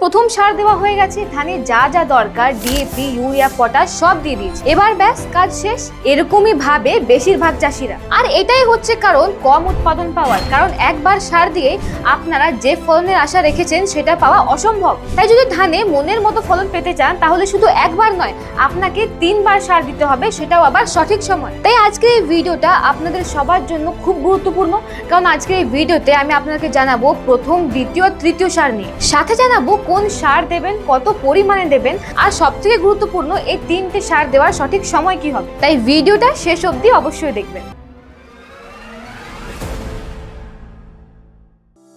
প্রথম সার দেওয়া হয়ে গেছে, ধানে যা যা দরকার ডিএপি, ইউরিয়া, পটাশ সব দিয়ে দিয়েছে। এবার ব্যাস কাজ শেষ। এরকমই ভাবে বেশিরভাগ চাষিরা। আর এটাই হচ্ছে কারণ কম উৎপাদন পাওয়ার, কারণ একবার সার দিয়ে আপনারা যে ফলনের আশা রেখেছেন সেটা পাওয়া অসম্ভব। তাই যদি ধানে মনের মতো ফলন পেতে চান তাহলে শুধু একবার নয়, আপনাকে 3 বার সার দিতে হবে, সেটাও আবার সঠিক সময়। তাই আজকের এই ভিডিওটা আপনাদের সবার জন্য খুব গুরুত্বপূর্ণ, কারণ আজকের এই ভিডিওতে আমি আপনাকে জানাবো প্রথম, দ্বিতীয়, তৃতীয় সার নিয়ে। সাথে জানাবো কোন সার দেবেন, কত পরিমাণে দেবেন, আর সবথেকে গুরুত্বপূর্ণ এই 3টে সার দেওয়ার সঠিক সময় কি হবে। তাই ভিডিওটা শেষ অবধি অবশ্যই দেখবেন।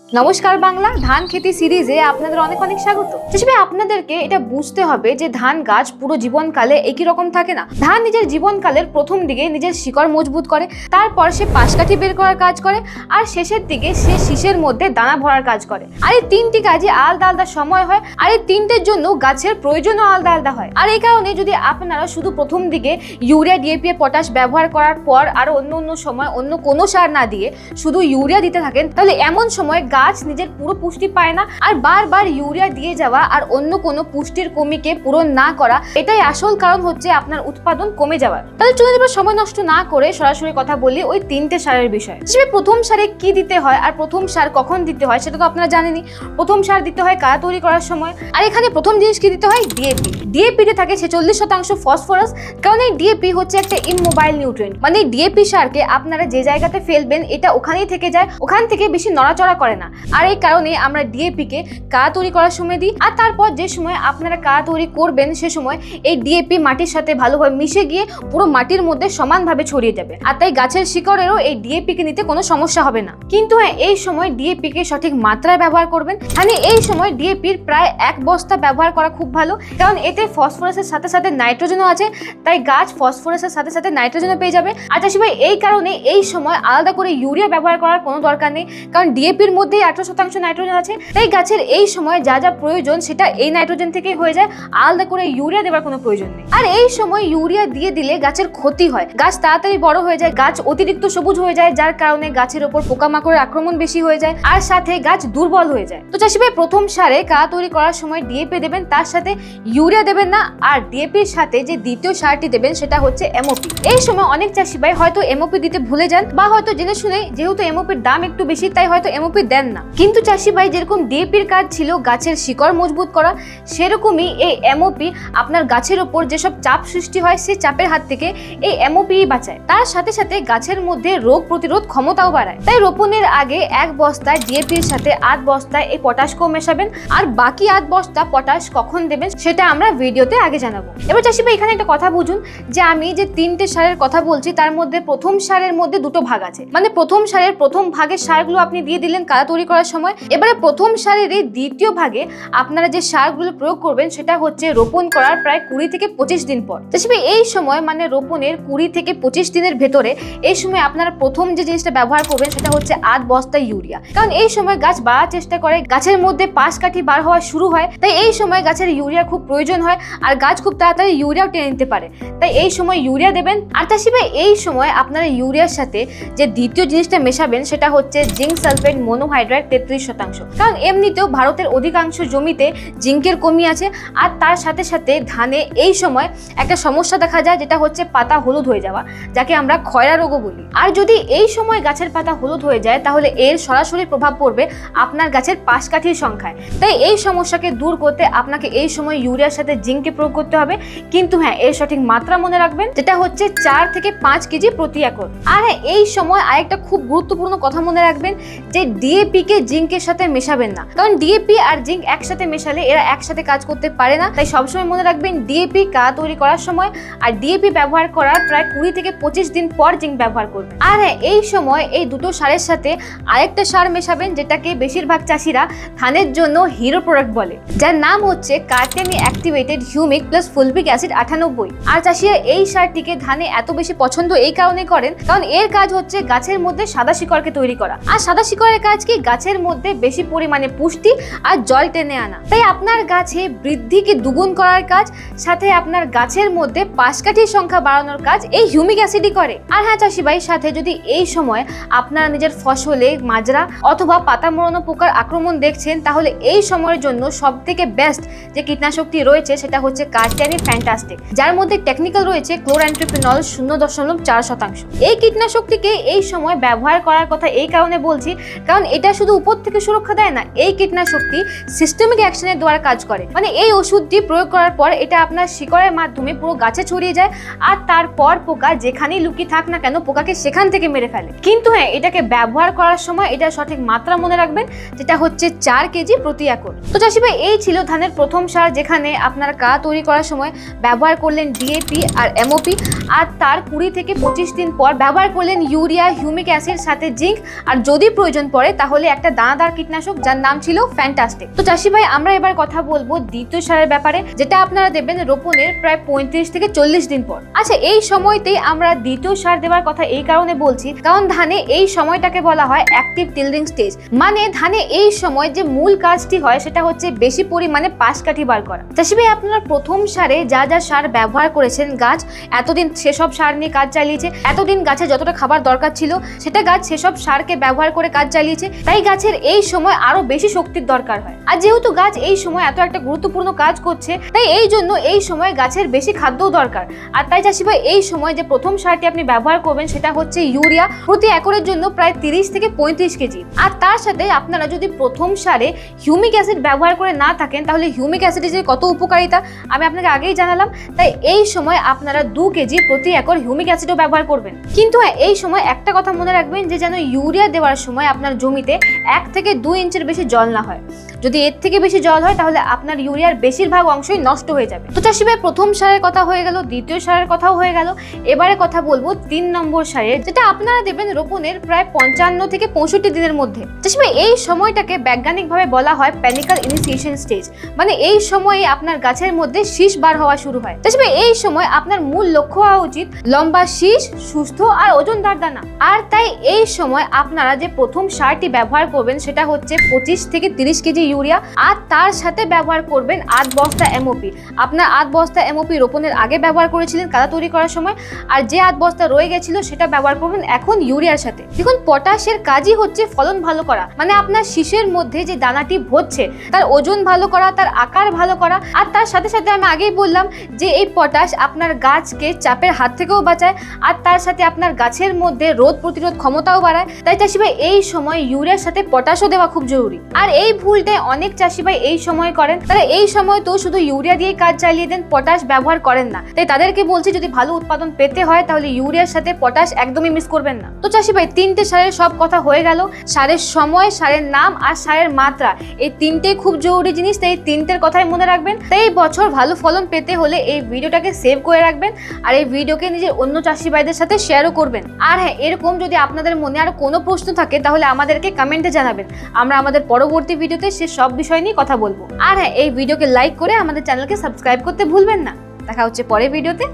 নমস্কার বাংলা, ধান খেতি সিরিজে আপনাদের অনেক অনেক স্বাগত। হিসেবে আপনাদেরকে এটা বুঝতে হবে যে ধান গাছ পুরো জীবনকালে একই রকম থাকে না। ধান নিজের জীবনকালের প্রথম দিকে নিজের শিকড় মজবুত করে, তারপর সে পাশকাঠি বের করার কাজ করে, আর শেষের দিকে সে শীষের মধ্যে দানা ভরার কাজ করে। আর এই 3টি কাজে আলাদা আলাদা সময় হয়, আর এই 3টের জন্য গাছের প্রয়োজনও আলাদা আলাদা হয়। আর এই কারণে যদি আপনারা শুধু প্রথম দিকে ইউরিয়া, ডিএপি, পটাশ ব্যবহার করার পর আর অন্য সময় অন্য কোনো সার না দিয়ে শুধু ইউরিয়া দিতে থাকেন, তাহলে এমন সময় গাছ নিজের পুরো পুষ্টি পায় না। আর বারবার ইউরিয়া দিয়ে যাওয়া আর অন্য কোনো পুষ্টির কমিকে পূরণ না করা, এটাই আসল কারণ হচ্ছে আপনার উৎপাদন কমে যাওয়ার। তাহলে চলুন এবার সময় নষ্ট না করে সরাসরি কথা বলি ওই 3টে সারের বিষয়ে। হিসেবে প্রথম সারে কি দিতে হয় আর প্রথম সার কখন দিতে হয় সেটা তো আপনারা জানেনই। প্রথম সার দিতে হয় কাড়া তৈরি করার সময়। আর এখানে প্রথম জিনিস কি দিতে হয়? ডিএপি। ডিএপিতে থাকে 46% ফসফরাস, কারণ এই ডিএপি হচ্ছে একটা ইমোবাইল নিউট্রিয়েন্ট। মানে ডিএপি সারকে আপনারা যে জায়গাতে ফেলবেন এটা ওখানেই থেকে যায়, ওখান থেকে বেশি নড়াচড়া করে না। আর এই কারণে আমরা ডিএপি কে কাড়া তৈরি করার সময় দিই। আর তারপর যে সময় আপনারা কাড়া তৈরি করবেন সে সময় এই ডিএপি মাটির সাথে ভালোভাবে মিশে গিয়ে পুরো মাটির মধ্যে সমানভাবে ছড়িয়ে যাবে। আর তাই গাছের শিকড়েরও এই ডিএপি কে নিতে কোনো সমস্যা হবে না। কিন্তু হ্যাঁ, এই সময় ডিএপি কে সঠিক মাত্রায় ব্যবহার করবেন। মানে এই সময় ডিএপির প্রায় 1 বস্তা ব্যবহার করা খুব ভালো, কারণ এতে ফসফরাসের সাথে সাথে নাইট্রোজেনও আছে, তাই গাছ ফসফরাসের সাথে সাথে নাইট্রোজেনও পেয়ে যাবে। আর চাষি ভাই, এই কারণে এই সময় আলাদা করে ইউরিয়া ব্যবহার করার কোনো দরকার নেই, কারণ ডিএপির মধ্যেই 18% নাইট্রোজেন আছে। তাই গাছের এই সময় যা যা প্রয়োজন সেটা এই নাইট্রোজেন থেকেই হয়ে যায়, আলাদা করে ইউরিয়া দেওয়ার কোনো প্রয়োজন নেই। আর এই সময় ইউরিয়া দিয়ে দিলে গাছের ক্ষতি হয়, গাছ তাড়াতাড়ি বড় হয়ে যায়, গাছ অতিরিক্ত সবুজ হয়ে যায়, যার কারণে গাছের ওপর পোকামাকড়ের আক্রমণ বেশি হয়ে যায়, আর সাথে গাছ দুর্বল হয়ে যায়। তো চাষি ভাই, প্রথম সারে কাড়া তৈরি করার সময় ডিএপি দেবেন, তার সাথে ইউরিয়া দেবেন না। আর ডিএপির সাথে যে দ্বিতীয় সারটি দেবেন সেটা হচ্ছে এমওপি। এই সময় অনেক চাষি ভাই হয়তো এমওপি দিতে ভুলে যান, বা হয়তো জেনে শুনে, যেহেতু এমওপির দাম একটু বেশি তাই হয়তো এমওপি দেন না। কিন্তু চাষি ভাই, যেরকম ডিএপির কাজ ছিল গাছের শিকড় মজবুত করা, সেরকমই এই এমওপি আপনার গাছের ওপর যেসব চাপ সৃষ্টি হয় সেই চাপের হাত থেকে এই এমওপি বাঁচায়। তার সাথে সাথে গাছের মধ্যে রোগ প্রতিরোধ ক্ষমতাও বাড়ায়। তাই রোপণের আগে 1 বস্তায় ডিএপির সাথে 8 বস্তায় এই পটাশকেও মেশাবেন, আর বাকি 8 বস্তা পটাশ কখন দেবেন সেটা আমরা ভিডিওতে আগে জানাবো। এবার চাষি ভাই, এখানে একটা কথা বুঝুন যে আমি যে 3টে সারের কথা বলছি তার মধ্যে প্রথম সারের মধ্যে 2টো ভাগ আছে। মানে প্রথম সারের প্রথম ভাগের সারগুলো আপনি দিয়ে দিলেন কাড়া তৈরি করার সময়। এবারে প্রথম সারের এই দ্বিতীয় ভাগে আপনারা যে সারগুলো প্রয়োগ করবেন সেটা হচ্ছে রোপণ করার প্রায় 20 থেকে 25 দিন পর। চাষি এই সময় মানে রোপণের 20 থেকে 25 দিনের ভেতরে এই সময় আপনারা প্রথম যে জিনিসটা ব্যবহার করবেন সেটা হচ্ছে 8 বস্তা ইউরিয়া। কারণ এই সময় গাছ বাড়ার চেষ্টা করে, গাছের মধ্যে পাশকাঠি বার হওয়া শুরু হয়, তাই এই সময় গাছের ইউরিয়া খুব প্রয়োজন হয়, আর গাছ খুব তাড়াতাড়ি ইউরিয়াও টেনে নিতে পারে, তাই এই সময় ইউরিয়া দেবেন। আর চাষি ভাই, এই সময় আপনারা ইউরিয়ার সাথে যে দ্বিতীয় জিনিসটা মেশাবেন সেটা হচ্ছে জিঙ্ক সালফেট মনোহাইড্রেট 33%। কারণ এমনিতেও ভারতের অধিকাংশ জমিতে জিঙ্কের কমি আছে। আর তার সাথে সাথে ধানে এই সময় একটা সমস্যা দেখা যায়, যেটা হচ্ছে পাতা হলুদ হয়ে যাওয়া, যাকে আমরা খয়রা রোগও বলি। আর যদি এই সময় গাছের পাতা হলুদ হয়ে যায় তাহলে এর সরাসরি প্রভাব পড়বে আপনার গাছের পাশকাঠির সংখ্যায়। তাই এই সমস্যাকে দূর করতে আপনাকে এই সময় ইউরিয়ার সাথে জিঙ্কে প্রয়োগ করতে হবে। কিন্তু হ্যাঁ, এর সঠিক মাত্রা মনে রাখবেন, যেটা হচ্ছে 4 থেকে 5 কেজি প্রতি একর। আর হ্যাঁ, এই সময় আরেকটা খুব গুরুত্বপূর্ণ কথা মনে রাখবেন যে ডিএপি কে জিঙ্কের সাথে মেশাবেন না, কারণ ডিএপি আর জিঙ্ক একসাথে মেশালে এরা একসাথে কাজ করতে পারে না। তাই সবসময় মনে রাখবেন ডিএপি কাড়া তৈরি করার সময় আর ডিএপি ব্যবহার করার প্রায় 20 থেকে 25 দিন পর জিঙ্ক ব্যবহার করবেন। আর হ্যাঁ, এই সময় এই দুটো সারের সাথে আরেকটা সার মেশাবেন, যেটাকে বেশিরভাগ চাষিরা ধানের জন্য হিরো প্রোডাক্ট বলে, যার নাম হচ্ছে কার্টেনি অ্যাক্টিভেটেড হিউমিক প্লাস ফুলবিক অ্যাসিড 98। আর চাষিরা এই সারটিকে ধানে এত বেশি পছন্দ এই কারণে করেন, কারণ এর কাজ হচ্ছে গাছের মধ্যে সাদা শিকড়কে তৈরি করা। আর সাদা শিকড়ের কাজ কি? গাছের মধ্যে বেশি পরিমাণে পুষ্টি আর জল টেনে আনা। তাই আপনার গাছে বৃদ্ধিকে দুগুণ করার কাজ, সাথে আপনার গাছের মধ্যে পাশকাঠির সংখ্যা বাড়ানোর কাজ এই হিউমিক অ্যাসিডই করে। আর হ্যাঁ চাষি ভাই, সাথে যদি এই সময় আপনারা নিজের ফসলে মাজরা অথবা পাতা মোড়ানো পোকার আক্রমণ দেখছেন, তাহলে এই সময়ের জন্য সবথেকে বেস্ট যে কীটনাশকটি রয়েছে সেটা হচ্ছে কার্টিয়ানি ফ্যান্টাস্টিক, যার মধ্যে টেকনিক্যাল রয়েছে ক্লোরঅ্যান্ট্রোপিনল 0.4%। এই কীটনাশকটিকে এই সময় ব্যবহার করার কথা এই কারণে বলছি, কারণ এটা শুধু উপর থেকে সুরক্ষা দেয় না, এই কীটনাশকটি সিস্টেমিক অ্যাকশনের দ্বারা কাজ করে। মানে এই ওষুধটি প্রয়োগ করার পর এটা আপনার শিকড়ের মাধ্যমে পুরো গাছে ছড়িয়ে যায়, আর তারপর পোকা যেখানেই লুকিয়ে থাক না কেন পোকাকে সেখান থেকে মেরে ফেলে। কিন্তু হ্যাঁ, এটাকে ব্যবহার করার সময় এটা সঠিক মাত্রা মনে রাখবেন, যেটা হচ্ছে 4 কেজি প্রতি একর। তো চাষি ভাই, এই ছিল ধানের প্রথম সার, যেখানে আপনার কাড়া তৈরি করার সময় ব্যবহার করলেন ডিএপি আর এমওপি, আর তার 20 থেকে 25 দিন পর ব্যবহার করলেন ইউরিয়া, হিউমিক অ্যাসিড, সাথে জিঙ্ক, আর যদি প্রয়োজন পড়ে তাহলে একটা দানাদার কীটনাশক যার নাম ছিল ফ্যান্টাস্টিক। তো চাষি ভাই, আমরা এবার কথা বলবো দ্বিতীয় সারের ব্যাপারে, যেটা আপনারা দেবেন রোপণের প্রায় 35 থেকে 40 দিন পর। আচ্ছা, এই সময়তেই আমরা দ্বিতীয় সার দেওয়ার কথা এই কারণে বলছি, কারণ ধানে এই সময়টাকে বলা হয় অ্যাক্টিভ টিল্ডিং স্টেজ। মানে ধানে এই সময় যে মূল কাজটি হয় সেটা হচ্ছে বেশি পরিমাণে পাশকাঠি বার করা। চাষি ভাই, আপনারা প্রথম সারে যা যা সার ব্যবহার করেছেন, গাছ এতদিন সেসব সার নিয়ে কাজ চালিয়েছে, এতদিন গাছে যতটা খাবার দরকার ছিল সেটা গাছ সেসব সারকে ব্যবহার করে কাজ চালিয়েছে, তাই গাছের এই সময় আরো বেশি শক্তির দরকার হয়। আর যেহেতু গাছ এই সময় এত একটা গুরুত্বপূর্ণ কাজ করছে, তাই এই জন্য এই সময় গাছের বেশি খাদ্যও দরকার। আর তাই চাষি ভাই, এই সময় যে প্রথম সারটি আপনি ব্যবহার করবেন সেটা হচ্ছে ইউরিয়া, প্রতি একরের জন্য প্রায় 30 থেকে 35 কেজি। আর তার সাথে আপনারা যদি প্রথম সারে হিউমিক অ্যাসিড ব্যবহার করে না থাকেন, তাহলে হিউমিক অ্যাসিডের যে কত উপকারিতা আমি আপনাকে আগেই জানালাম, তাই এই সময় আপনারা 2 কেজি প্রতি একর হিউমিক অ্যাসিডও ব্যবহার করবেন। কিন্তু এই সময় একটা কথা মনে রাখবেন, যে যেন ইউরিয়া দেওয়ার সময় আপনার জমিতে 1 থেকে 2 ইঞ্চির বেশি জল না হয়। যদি এর থেকে বেশি জল হয় তাহলে আপনার ইউরিয়ার বেশিরভাগ অংশই নষ্ট হয়ে যাবে। তো চাষি ভাই, প্রথম সারের কথা হয়ে গেল, দ্বিতীয় সারের কথাও হয়ে গেল, এবারে কথা বলবো 3 নম্বর সারের, যেটা আপনারা দেবেন রোপণের প্রায় 55 থেকে 65 দিনের মধ্যে। চাষি ভাই, এই সময়টাকে বৈজ্ঞানিকভাবে বলা হয় প্যানিক্যাল ইনিশিয়েশন স্টেজ। মানে এই সময়ে আপনার গাছের মধ্যে শীষ বার হওয়া শুরু হয়। চাষি ভাই, এই সময় আপনার মূল লক্ষ্য হওয়া উচিত লম্বা শীষ, সুস্থ আর ওজনদার দানা। আর তাই এই সময় আপনারা যে প্রথম সারটি ব্যবহার করবেন সেটা হচ্ছে 25 থেকে 30 কেজি ইউরিয়া, আর তার সাথে ব্যবহার করবেন 8 বস্তা এমওপি। আপনার 8 বস্তা এমওপি রোপণের আগে ব্যবহার করেছিলেন কাদা তৈরি করার সময়, আর যে 8 বস্তা রয়ে গেছিল সেটা ব্যবহার করবেন এখন ইউরিয়ার সাথে। দেখুন, পটাশের কাজই হচ্ছে ফলন ভালো করা, মানে আপনার শীষের মধ্যে যে দানাটি ভরছে তার ওজন ভালো করা, তার আকার ভালো করা। আর তার সাথে সাথে আমি আগেই বললাম যে এই পটাশ আপনার গাছকে চাপের হাত থেকেও বাঁচায়, আর তার সাথে আপনার গাছের মধ্যে রোদ প্রতিরোধ ক্ষমতাও বাড়ায়। তাই চাষি ভাই, এই সময় ইউরিয়ার সাথে পটাশও দেওয়া খুব জরুরি। আর এই ভুলটাই অনেক চাষি ভাই এই সময় করেন, তারা এই সময় তো শুধু ইউরিয়া দিয়ে কাজ চালিয়ে দেন, পটাশ ব্যবহার করেন না। তাই তাদেরকে বলছি, যদি ভালো উৎপাদন পেতে হয় তাহলে ইউরিয়ার সাথে পটাশ একদমই মিস করবেন না। তো চাষি ভাই, 3টে সারের সব কথা হয়ে গেল। সারের সময়, সারের নাম আর সারের মাত্রা, এই 3টেই খুব জরুরি জিনিস, তাই 3টের কথাই মনে রাখবেন। তাই এই বছর ভালো ফলন পেতে হলে এই ভিডিওটাকে সেভ করে রাখবেন, আর এই ভিডিওকে নিজের অন্য চাষি ভাইদের সাথে শেয়ারও করবেন। আর হ্যাঁ, এরকম যদি আপনাদের মনে আর কোনো প্রশ্ন থাকে তাহলে আমাদেরকে কমেন্টে জানাবেন, আমরা আমাদের পরবর্তী ভিডিওতে সে সব বিষয় নিয়ে কথা বলবো। আর হ্যাঁ, এই ভিডিওকে লাইক করে আমাদের চ্যানেলকে সাবস্ক্রাইব করতে ভুলবেন না। দেখা হচ্ছে পরের ভিডিওতে।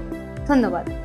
ধন্যবাদ।